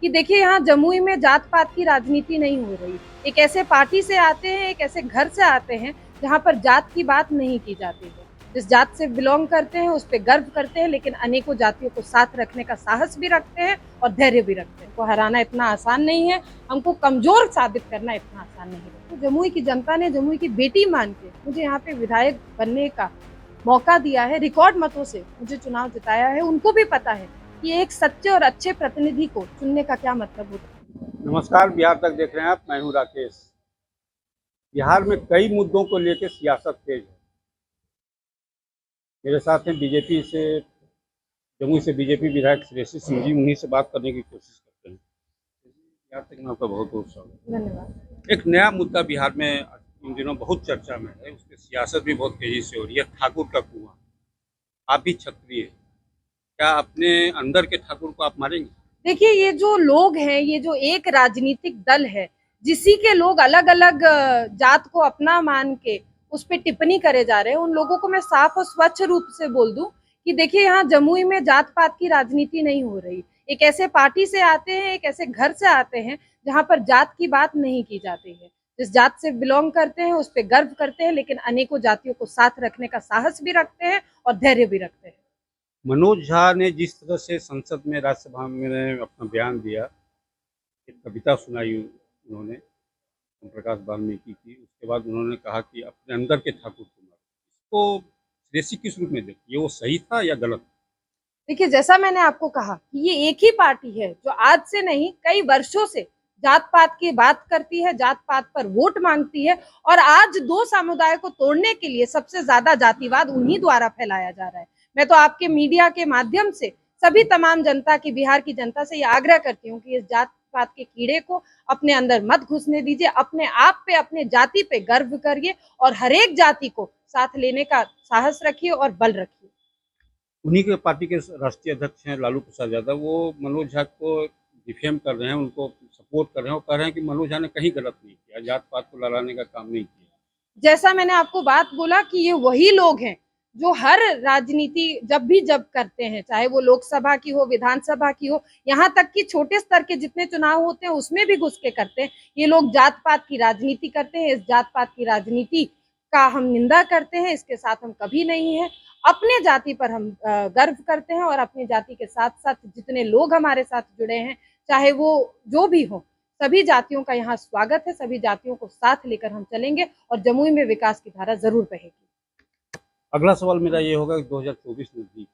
कि देखिए यहाँ जमुई में जात पात की राजनीति नहीं हो रही। एक ऐसे पार्टी से आते हैं, एक ऐसे घर से आते हैं जहाँ पर जात की बात नहीं की जाती है। जिस जात से बिलोंग करते हैं उस पर गर्व करते हैं, लेकिन अनेकों जातियों को साथ रखने का साहस भी रखते हैं और धैर्य भी रखते हैं। को हराना इतना आसान नहीं है, हमको कमजोर साबित करना इतना आसान नहीं है। तो जमुई की जनता ने जमुई की बेटी मान के मुझे यहाँ पे विधायक बनने का मौका दिया है, रिकॉर्ड मतों से मुझे चुनाव जिताया है। उनको भी पता है कि एक सच्चे और अच्छे प्रतिनिधि को चुनने का क्या मतलब होता है। नमस्कार, बिहार तक देख रहे हैं आप। मैं हूं राकेश। बिहार में कई मुद्दों को लेकर सियासत तेज है। मेरे साथ हैं बीजेपी से, जमुई से बीजेपी विधायक श्रेयसी सिंह जी। उन्हीं से बात करने की कोशिश करते हैं। बिहार तक में आपका बहुत बहुत स्वागत। धन्यवाद। एक नया मुद्दा बिहार में इन दिनों बहुत चर्चा में है, उसकी सियासत भी बहुत तेजी से हो रही है। ठाकुर का कुआं। आप भी क्षत्रिय, क्या अपने अंदर के ठाकुर को आप मारेंगे? देखिए ये जो लोग हैं, ये जो एक राजनीतिक दल है जिसी के लोग अलग अलग जात को अपना मान के उस पर टिप्पणी करे जा रहे हैं, उन लोगों को मैं साफ और स्वच्छ रूप से बोल दूं कि देखिए यहाँ जमुई में जात पात की राजनीति नहीं हो रही। एक ऐसे पार्टी से आते हैं, एक ऐसे घर से आते हैं जहां पर जात की बात नहीं की जाती है। जिस जात से बिलोंग करते हैं उस पर गर्व करते हैं, लेकिन अनेकों जातियों को साथ रखने का साहस भी रखते हैं और धैर्य भी रखते हैं। मनोज झा ने जिस तरह से संसद में, राज्यसभा में अपना बयान दिया, एक कविता सुनाई उन्होंने ओम प्रकाश वाल्मीकि की, उसके बाद उन्होंने कहा कि अपने अंदर के ठाकुर को मारो। इसको श्रेयसी किस रूप में देखिए, वो सही था या गलत? देखिए जैसा मैंने आपको कहा कि ये एक ही पार्टी है जो आज से नहीं कई वर्षों से जात पात की बात करती है, जात पात पर वोट मांगती है, और आज दो समुदाय को तोड़ने के लिए सबसे ज्यादा जातिवाद उन्हीं द्वारा फैलाया जा रहा है। मैं तो आपके मीडिया के माध्यम से सभी तमाम जनता की, बिहार की जनता से ये आग्रह करती हूँ कि इस जात पात के कीड़े को अपने अंदर मत घुसने दीजिए। अपने आप पे, अपने जाति पे गर्व करिए और हरेक जाति को साथ लेने का साहस रखिए और बल रखिए। उन्हीं के पार्टी के राष्ट्रीय अध्यक्ष हैं लालू प्रसाद यादव, वो मनोज झा को डिफेम कर रहे हैं, उनको सपोर्ट कर रहे हैं और कह रहे हैं कि मनोज झा ने कहीं गलत नहीं किया, जात पात को लड़ाने का काम नहीं किया। जैसा मैंने आपको बात बोला कि ये वही लोग हैं जो हर राजनीति जब करते हैं, चाहे वो लोकसभा की हो, विधानसभा की हो, यहाँ तक कि छोटे स्तर के जितने चुनाव होते हैं उसमें भी घुस के करते हैं। ये लोग जात पात की राजनीति करते हैं। इस जात पात की राजनीति का हम निंदा करते हैं, इसके साथ हम कभी नहीं है। अपने जाति पर हम गर्व करते हैं और अपनी जाति के साथ साथ जितने लोग हमारे साथ जुड़े हैं, चाहे वो जो भी हो, सभी जातियों का यहाँ स्वागत है। सभी जातियों को साथ लेकर हम चलेंगे और जमुई में विकास की धारा जरूर बहेगी। अगला सवाल मेरा ये होगा कि 2024 नजदीक,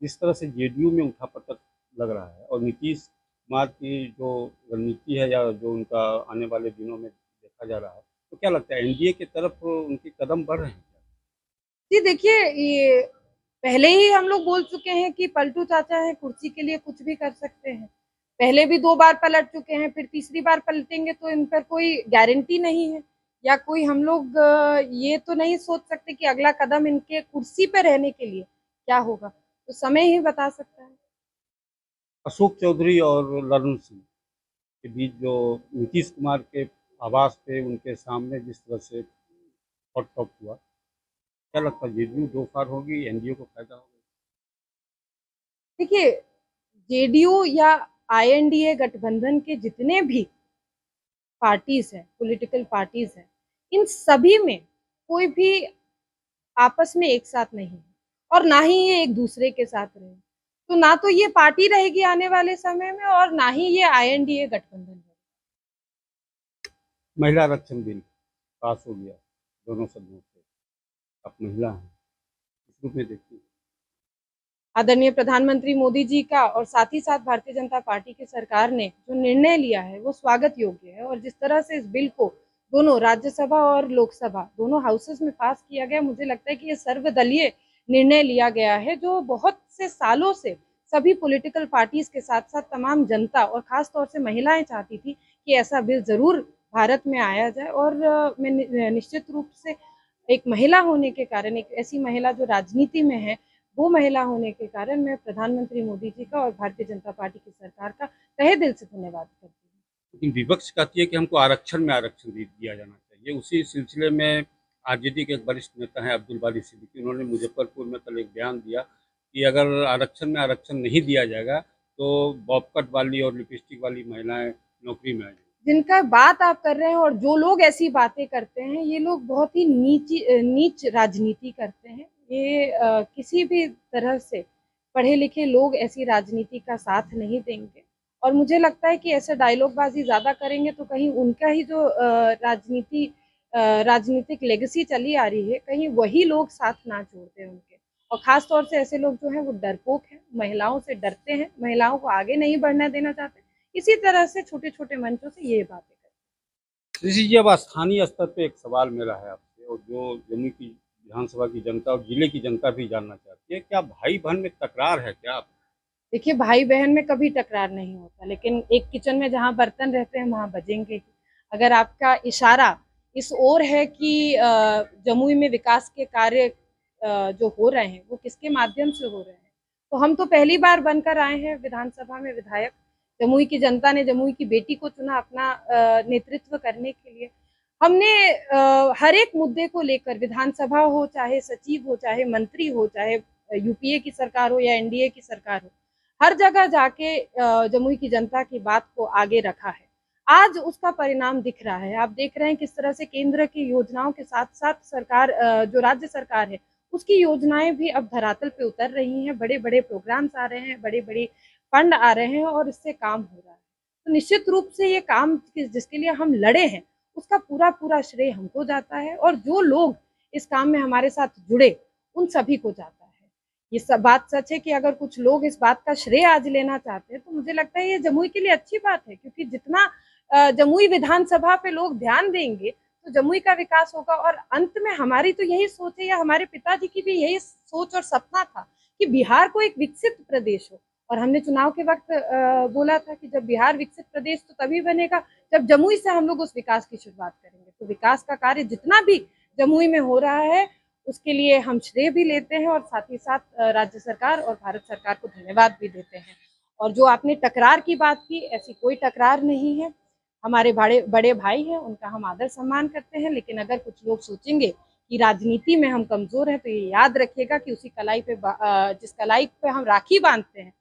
जिस तरह से जेडीयू में उठापटक लग रहा है और नीतीश कुमार की जो रणनीति है या जो उनका आने वाले दिनों में देखा जा रहा है, तो क्या लगता है एनडीए की तरफ उनके कदम बढ़ रहे हैं क्या? जी देखिए, ये पहले ही हम लोग बोल चुके हैं कि पलटू चाचा हैं, कुर्सी के लिए कुछ भी कर सकते हैं। पहले भी 2 बार पलट चुके हैं, फिर तीसरी बार पलटेंगे तो इन पर कोई गारंटी नहीं है, या कोई हम लोग ये तो नहीं सोच सकते कि अगला कदम इनके कुर्सी पे रहने के लिए क्या होगा। तो समय ही बता सकता है। अशोक चौधरी और ललन सिंह के बीच जो नीतीश कुमार के आवास पे उनके सामने जिस तरह से हॉट टॉक हुआ, क्या लगता है जेडीयू दो फार होगी, एनडीए को फायदा होगा? देखिए, जेडीयू या आईएनडीए गठबंधन के जितने भी पार्टीज हैं, पॉलिटिकल पार्टीज हैं, इन सभी में कोई भी आपस में एक साथ नहीं है और ना ही ये एक दूसरे के साथ रहे। तो ना तो ये पार्टी रहेगी आने वाले समय में और ना ही ये आईएनडीए गठबंधन है। महिला आरक्षण बिल पास हो गया दोनों सदनों से, आप महिला हैं, इस रूप में देखिए। आदरणीय प्रधानमंत्री मोदी जी का और साथ ही साथ भारतीय जनता पार्टी की सरकार ने जो निर्णय लिया है वो स्वागत योग्य है। और जिस तरह से इस बिल को दोनों राज्यसभा और लोकसभा दोनों हाउसेस में पास किया गया, मुझे लगता है कि ये सर्वदलीय निर्णय लिया गया है, जो बहुत से सालों से सभी पॉलिटिकल पार्टीज के साथ साथ तमाम जनता और खास तौर से महिलाएं चाहती थी कि ऐसा बिल जरूर भारत में आया जाए। और मैं निश्चित रूप से एक महिला होने के कारण, एक ऐसी महिला जो राजनीति में है, वो महिला होने के कारण मैं प्रधानमंत्री मोदी जी का और भारतीय जनता पार्टी की सरकार का तहे दिल से धन्यवाद करती हूँ। लेकिन विपक्ष कहती है कि हमको आरक्षण में आरक्षण दिया जाना चाहिए। उसी सिलसिले में आरजेडी के एक वरिष्ठ नेता हैं अब्दुल बारी सिद्दीकी, उन्होंने मुजफ्फरपुर में कल एक बयान दिया कि अगर आरक्षण में आरक्षण नहीं दिया जाएगा तो बॉब कट वाली और लिपस्टिक वाली महिलाएं नौकरी में आ जाएंगी। जिनका बात आप कर रहे हैं और जो लोग ऐसी बातें करते हैं, ये लोग बहुत ही नीच राजनीति करते हैं। ये किसी भी तरह से पढ़े लिखे लोग ऐसी राजनीति का साथ नहीं देंगे। और मुझे लगता है कि ऐसे डायलॉगबाजी ज्यादा करेंगे तो कहीं उनका ही जो राजनीतिक लेगेसी चली आ रही है, कहीं वही लोग साथ ना जोड़ दें उनके। और खास तौर से ऐसे लोग जो हैं वो डरपोक हैं, महिलाओं से डरते हैं, महिलाओं को आगे नहीं बढ़ने देना चाहते। इसी तरह से छोटे छोटे मंचों से ये बातें करते ऋषि जी, अब स्थानीय स्तर पे एक सवाल मेरा है आपसे, और जो जम्मू की विधानसभा की जनता और जिले की जनता भी जानना चाहती है, क्या भाई बहन में तकरार है क्या? देखिए, भाई बहन में कभी टकरार नहीं होता, लेकिन एक किचन में जहाँ बर्तन रहते हैं वहाँ बजेंगे ही। अगर आपका इशारा इस ओर है कि जमुई में विकास के कार्य जो हो रहे हैं वो किसके माध्यम से हो रहे हैं, तो हम तो पहली बार बनकर आए हैं विधानसभा में विधायक। जमुई की जनता ने जमुई की बेटी को चुना अपना नेतृत्व करने के लिए। हमने हर एक मुद्दे को लेकर, विधानसभा हो, चाहे सचिव हो, चाहे मंत्री हो, चाहे यूपीए की सरकार हो या एनडीए की सरकार हो, हर जगह जाके जमुई की जनता की बात को आगे रखा है। आज उसका परिणाम दिख रहा है। आप देख रहे हैं किस तरह से केंद्र की योजनाओं के साथ साथ सरकार, जो राज्य सरकार है, उसकी योजनाएं भी अब धरातल पे उतर रही हैं। बड़े बड़े प्रोग्राम्स आ रहे हैं, बड़े बड़े फंड आ रहे हैं और इससे काम हो रहा है। तो निश्चित रूप से ये काम जिसके लिए हम लड़े हैं, उसका पूरा पूरा श्रेय हमको जाता है, और जो लोग इस काम में हमारे साथ जुड़े उन सभी को जाता है। ये सब बात सच है कि अगर कुछ लोग इस बात का श्रेय आज लेना चाहते हैं, तो मुझे लगता है ये जमुई के लिए अच्छी बात है, क्योंकि जितना जमुई विधानसभा पे लोग ध्यान देंगे तो जमुई का विकास होगा। और अंत में हमारी तो यही सोच है, या हमारे पिताजी की भी यही सोच और सपना था कि बिहार को एक विकसित प्रदेश हो। और हमने चुनाव के वक्त बोला था कि जब बिहार विकसित प्रदेश तो तभी बनेगा जब जमुई से हम लोग उस विकास की शुरुआत करेंगे। तो विकास का कार्य जितना भी जमुई में हो रहा है, उसके लिए हम श्रेय भी लेते हैं और साथ ही साथ राज्य सरकार और भारत सरकार को धन्यवाद भी देते हैं। और जो आपने टकरार की बात की, ऐसी कोई टकरार नहीं है। हमारे बड़े बड़े भाई हैं, उनका हम आदर सम्मान करते हैं। लेकिन अगर कुछ लोग सोचेंगे कि राजनीति में हम कमजोर हैं, तो ये याद रखिएगा कि उसी कलाई पे जिस कलाई पे हम राखी बांधते हैं,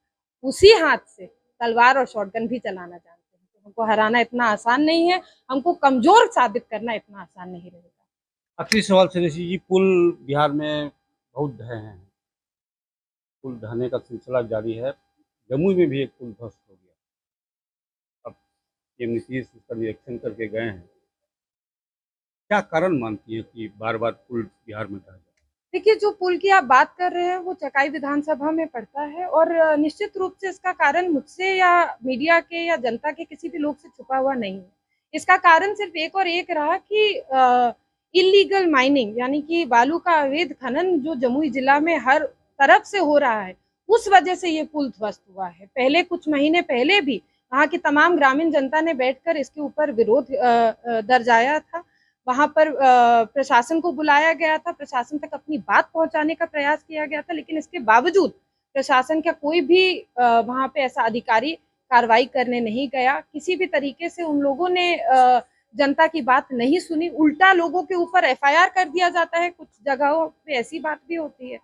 उसी हाथ से तलवार और शॉटगन भी चलाना जानते हैं। तो हमको हराना इतना आसान नहीं है, हमको कमजोर साबित करना इतना आसान नहीं रहेगा। आखिरी सवाल से ऋषि जी, पुल बिहार में बहुत ढहे हैं, पुल ढहने का सिलसिला जारी है। जमुई में भी एक पुल ध्वस्त हो गया। अब ये नीतीश उसका निरीक्षण करके गए हैं। क्या कारण मानती है कि बार बार पुल बिहार में ढह जाए? देखिए, जो पुल की आप बात कर रहे हैं वो चकाई विधानसभा में पड़ता है, और निश्चित रूप से इसका कारण मुझसे या मीडिया के या जनता के किसी भी लोग से छुपा हुआ नहीं है। इसका कारण सिर्फ एक और एक रहा कि इलीगल माइनिंग, यानी कि बालू का अवैध खनन जो जमुई जिला में हर तरफ से हो रहा है, उस वजह से ये पुल ध्वस्त हुआ है। पहले कुछ महीने पहले भी वहाँ की तमाम ग्रामीण जनता ने बैठकर इसके ऊपर विरोध दर्जाया था। वहां पर प्रशासन को बुलाया गया था, प्रशासन तक अपनी बात पहुंचाने का प्रयास किया गया था, लेकिन इसके बावजूद प्रशासन का कोई भी वहां पे ऐसा अधिकारी कार्रवाई करने नहीं गया। किसी भी तरीके से उन लोगों ने जनता की बात नहीं सुनी, उल्टा लोगों के ऊपर एफआईआर कर दिया जाता है। कुछ जगहों पे ऐसी बात भी होती है।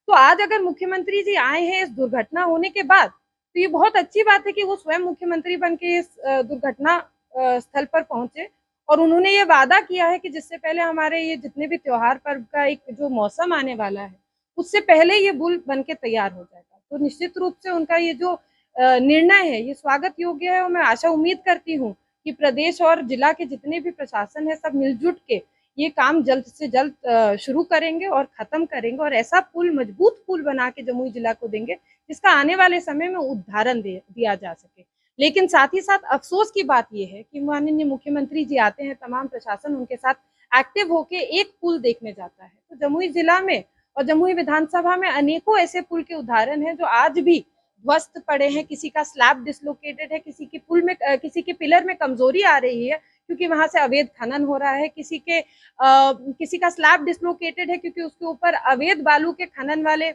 तो आज अगर मुख्यमंत्री जी आए हैं इस दुर्घटना होने के बाद, तो ये बहुत अच्छी बात है कि वो स्वयं मुख्यमंत्री बन के इस दुर्घटना स्थल पर पहुंचे, और उन्होंने ये वादा किया है कि जिससे पहले हमारे ये जितने भी त्योहार पर्व का एक जो मौसम आने वाला है, उससे पहले ये पुल बन के तैयार हो जाएगा। तो निश्चित रूप से उनका ये जो निर्णय है ये स्वागत योग्य है, और मैं आशा उम्मीद करती हूँ कि प्रदेश और जिला के जितने भी प्रशासन है सब मिलजुट के ये काम जल्द से जल्द शुरू करेंगे और खत्म करेंगे, और ऐसा पुल, मजबूत पुल बना के जमुई जिला को देंगे जिसका आने वाले समय में उदाहरण दिया जा सके। लेकिन साथ ही साथ अफसोस की बात यह है कि माननीय मुख्यमंत्री जी आते हैं, तमाम प्रशासन उनके साथ एक्टिव होके एक पुल देखने जाता है। तो जमुई जिला में और जमुई विधानसभा में अनेकों ऐसे पुल के उदाहरण हैं जो आज भी ध्वस्त पड़े हैं। किसी का स्लैब डिसलोकेटेड है, किसी की पुल में, किसी के पिलर में कमजोरी आ रही है क्योंकि वहां से अवैध खनन हो रहा है, किसी का स्लैब डिसलोकेटेड है क्योंकि उसके ऊपर अवैध बालू के खनन वाले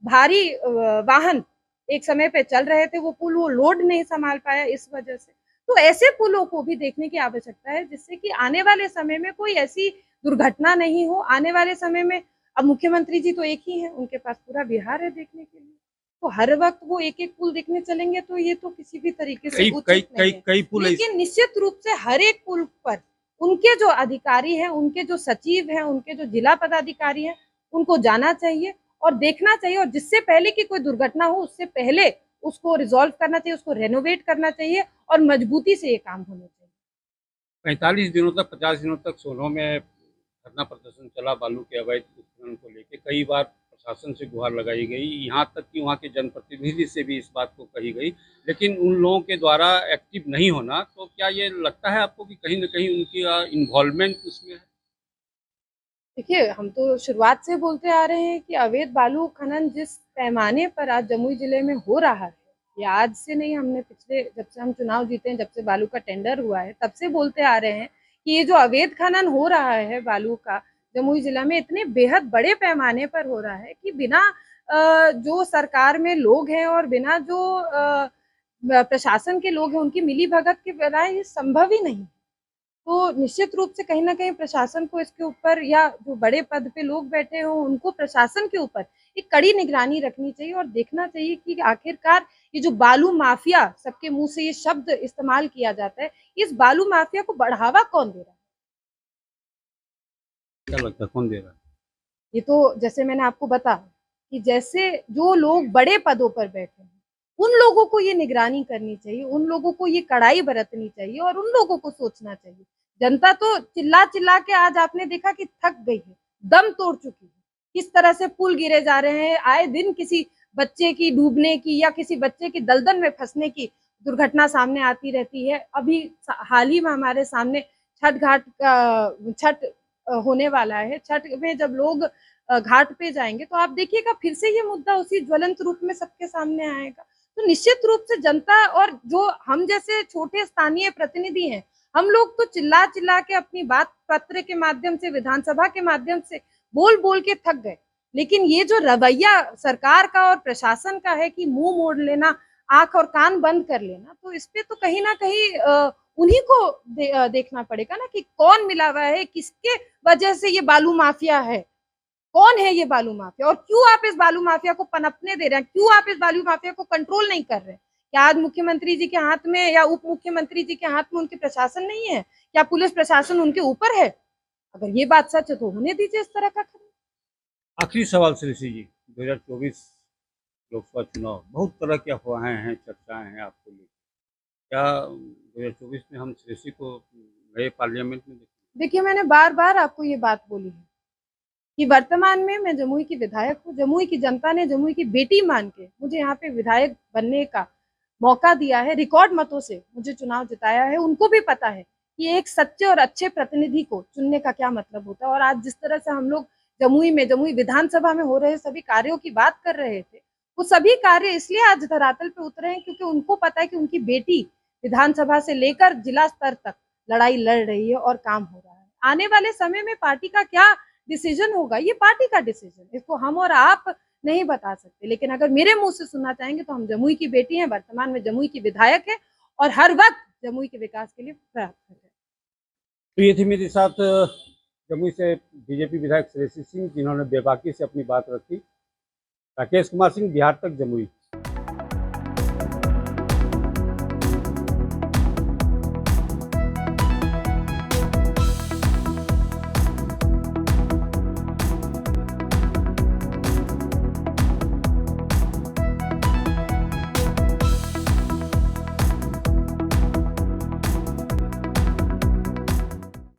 भारी वाहन एक समय पे चल रहे थे, वो पुल वो लोड नहीं संभाल पाया इस वजह से। तो ऐसे पुलों को भी देखने की आवश्यकता है जिससे कि आने वाले समय में कोई ऐसी दुर्घटना नहीं हो। आने वाले समय में अब मुख्यमंत्री जी तो एक ही हैं, उनके पास पूरा बिहार है देखने के लिए। तो हर वक्त वो एक एक पुल देखने चलेंगे तो ये तो किसी भी तरीके से कई उचित कई नहीं कई है। कई पुल लेकिन निश्चित रूप से हर एक पुल पर उनके जो अधिकारी हैं, उनके जो सचिव हैं, उनके जो जिला पदाधिकारी हैं, उनको जाना चाहिए और देखना चाहिए, और जिससे पहले कि कोई दुर्घटना हो उससे पहले उसको रिजॉल्व करना चाहिए, उसको रेनोवेट करना चाहिए और मजबूती से ये काम होने चाहिए। 45 दिनों तक 50 दिनों तक सोनो में धरना प्रदर्शन चला बालू के अवैध उत्खनन को लेकर। कई बार प्रशासन से गुहार लगाई गई, यहाँ तक कि वहाँ के जनप्रतिनिधि से भी इस बात को कही गई, लेकिन उन लोगों के द्वारा एक्टिव नहीं होना, तो क्या ये लगता है आपको कि कहीं न कहीं उनकी इन्वॉल्वमेंट उसमें है? देखिए, हम तो शुरुआत से बोलते आ रहे हैं कि अवैध बालू खनन जिस पैमाने पर आज जमुई जिले में हो रहा है, ये आज से नहीं, हमने पिछले जब से हम चुनाव जीते हैं, जब से बालू का टेंडर हुआ है, तब से बोलते आ रहे हैं कि ये जो अवैध खनन हो रहा है बालू का जमुई जिला में, इतने बेहद बड़े पैमाने पर हो रहा है कि बिना जो सरकार में लोग हैं और बिना जो प्रशासन के लोग हैं उनकी मिली भगत के बिना ये संभव ही नहीं। तो निश्चित रूप से कहीं न कहीं प्रशासन को इसके ऊपर, या जो बड़े पद पे लोग बैठे हों उनको प्रशासन के ऊपर एक कड़ी निगरानी रखनी चाहिए और देखना चाहिए कि आखिरकार ये जो बालू माफिया, सबके मुँह से ये शब्द इस्तेमाल किया जाता है, इस बालू माफिया को बढ़ावा कौन दे रहा है? क्या लगता है कौन दे रहा है? ये तो जैसे मैंने आपको बताया कि जैसे जो लोग बड़े पदों पर बैठे हैं, उन लोगों को ये निगरानी करनी चाहिए, उन लोगों को ये कड़ाई बरतनी चाहिए और उन लोगों को सोचना चाहिए। जनता तो चिल्ला-चिल्ला के आज आपने देखा कि थक गई है, दम तोड़ चुकी है। किस तरह से पुल गिरे जा रहे हैं, आए दिन किसी बच्चे की डूबने की या किसी बच्चे की दलदल में फँसने की दुर्घटना सामने आती रहती है। अभी हाल ही में हमारे सामने छठ घाट का छठ होने वाला है। छठ में जब लोग घाट पे जाएँगे तो आप देखिएगा फिर से ये मुद्दा उसी ज्वलंत रूप में सबके सामने आएगा। तो निश्चित रूप से जनता और जो हम जैसे छोटे स्थानीय प्रतिनिधि हैं, हम लोग तो चिल्ला-चिल्ला के अपनी बात पत्र के माध्यम से, विधानसभा के माध्यम से बोल-बोल के थक गए। लेकिन ये जो रवैया सरकार का और प्रशासन का है कि मुँह मोड़ लेना, आँख और कान बंद कर लेना, तो इस पे तो कहीं न कहीं उन्हीं को देखना पड़ेगा ना कि कौन मिला हुआ है, किसके वजह से ये बालू माफिया है। कौन है ये बालू माफिया और क्यों आप इस बालू माफिया को पनपने दे रहे हैं? क्यों आप इस बालू माफिया को कंट्रोल नहीं कर रहे हैं? क्या आज मुख्यमंत्री जी के हाथ में या उप मुख्यमंत्री जी के हाथ में उनके प्रशासन नहीं है? क्या पुलिस प्रशासन उनके ऊपर है? अगर ये बात सच है तो होने दीजिए इस तरह का खनन। आखिरी सवाल श्रेषी जी, 2024 लोकसभा चुनाव, बहुत तरह की अफवाहें हैं, चर्चाएँ हैं आपको लेकर। क्या 2024 में हम श्रेषी को नए पार्लियामेंट में देखेंगे? देखिए, मैंने बार-बार आपको ये बात बोली है कि वर्तमान में मैं जमुई की विधायक हूँ। जमुई की जनता ने जमुई की बेटी मान के मुझे यहाँ पे विधायक बनने का मौका दिया है, रिकॉर्ड मतों से मुझे चुनाव जिताया है। उनको भी पता है कि एक सच्चे और अच्छे प्रतिनिधि को चुनने का क्या मतलब होता है और आज जिस तरह से हम लोग जमुई में, जमुई विधानसभा में हो रहे सभी कार्यों की बात कर रहे थे, वो सभी कार्य इसलिए आज धरातल पे उतरे हैं क्योंकि उनको पता है कि उनकी बेटी विधानसभा से लेकर जिला स्तर तक लड़ाई लड़ रही है और काम हो रहा है। आने वाले समय में पार्टी का क्या डिसीजन होगा, ये पार्टी का डिसीजन, इसको हम और आप नहीं बता सकते। लेकिन अगर मेरे मुँह से सुनना चाहेंगे तो हम जमुई की बेटी हैं, वर्तमान में जमुई की विधायक हैं और हर वक़्त जमुई के विकास के लिए प्रयासरत हैं। तो ये थी मेरे साथ जमुई से बीजेपी विधायक श्रेषी सिंह, जिन्होंने बेबाकी से अपनी बात रखी। राकेश कुमार सिंह, बिहार तक, जमुई।